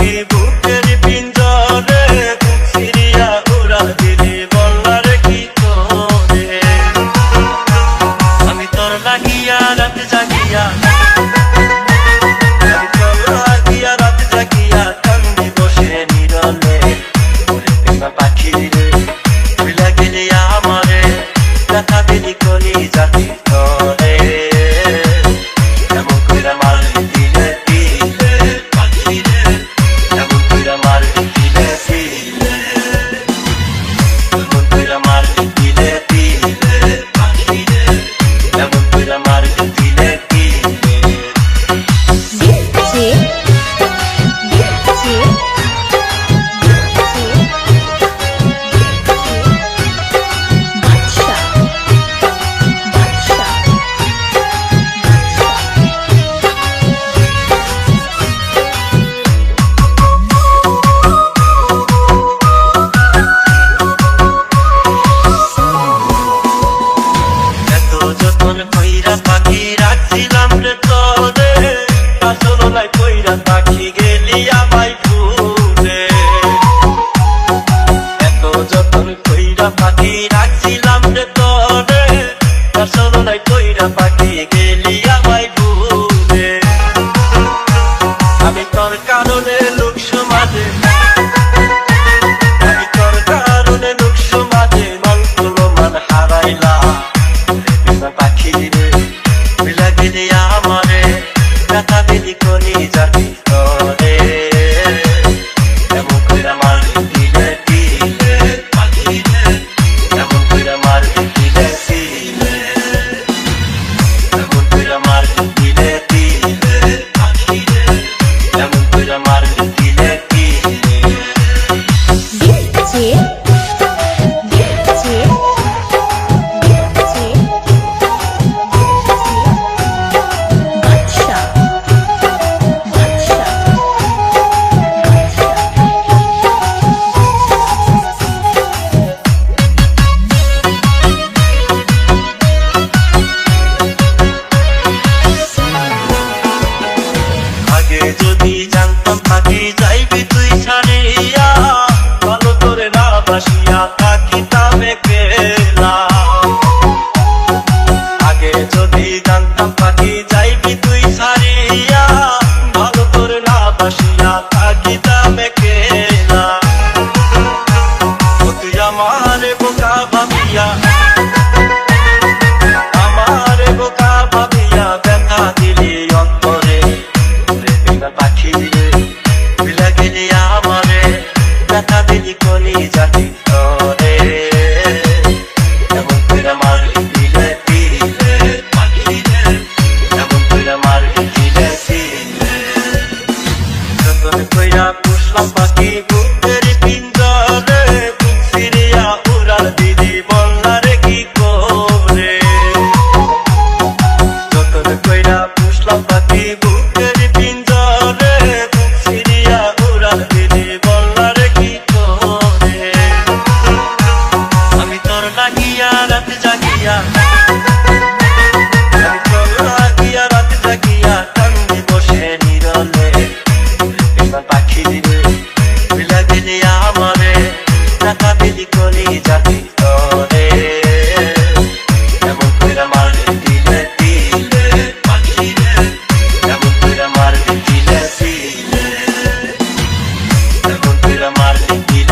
পাখি বুকের পিঞ্জরে বুক ফিরিয়া উড়া দিলি বললার কি করে আমি তোর লাগিয়া রাত জাগিয়া আমি তোর লাগিয়া রাত জাগিয়া কান্দি বসে নিরলে পাখি রে ভুলা গেলি আমারে কথা দিলি কলি জাতি তোরে এমন কইরা মারলি দিলে দিলে পাখি রে এমন কইরা মারলি দিলে দিলে এমন কইরা মারলি দিলে দিলে পাখি রে এমন কইরা মারলি দিলে দিলে পাখি রাখছিলাম রে তোরে আসলো নাই কইরা পাখি গেলি আমায় ভুলে এত যতন কইরা পাখি রাখছিলাম রে তোরে আসলো নাই কইরা পাখি গেলি আমায় ভুলে আমি তোর কারণে লোক সমাজে আমি তোর কারণে লোক সমাজে মান মান হারাইলাম পাখি রে ভুলা গেলি আমারে কথা দিলি কলি জাতি তোরে এমন কইরা মারলি দিলে দিলে পাখি রে এমন কইরা মারলি দিলে দিলে এমন কইরা মারলি দিলে দিলে পাখি রে এমন কইরা মারলি দিলে দিলে যদি জানতাম পাখি যাইবি তুই ছাড়িয়া ভালো করে না বাসিয়া থাকিতাম একলা আগে যদি জানতাম পাখি যাইবি তুই ছাড়িয়া ভালো করে না বাসিয়া থাকিতাম একলা তুই আমারে বোকা ভাবিয়া আমারে বোকা ভাবিয়া ব্যথা দিলি অন্তরে পাখি রে ভুলা গেলি আমারে কথা দিলি কলি জাতি তোরে এমন কইরা মারলি দিলে দিলে পাখি রে এমন কইরা মারলি দিলে দিলে যতন কইরা পুষলাম পাখি বুকের পিঞ্জরে বুক ফিরিয়া উড়াল দিলি বললারে কি করে যতন কইরা পুষলাম পাখি বুকের রাত জাগিয়া আমি তোর লাগিয়া রাত জাগিয়া কান্দি বসে নিরলে পাখি রে ভুলা গেলি আমারে কথা দিলি কলি জাতি তোরে এমন কইরা মারলি দিলে দিলে পাখি রে এমন কইরা মারলি দিলে দিলে এমন কইরা মারলি দিলে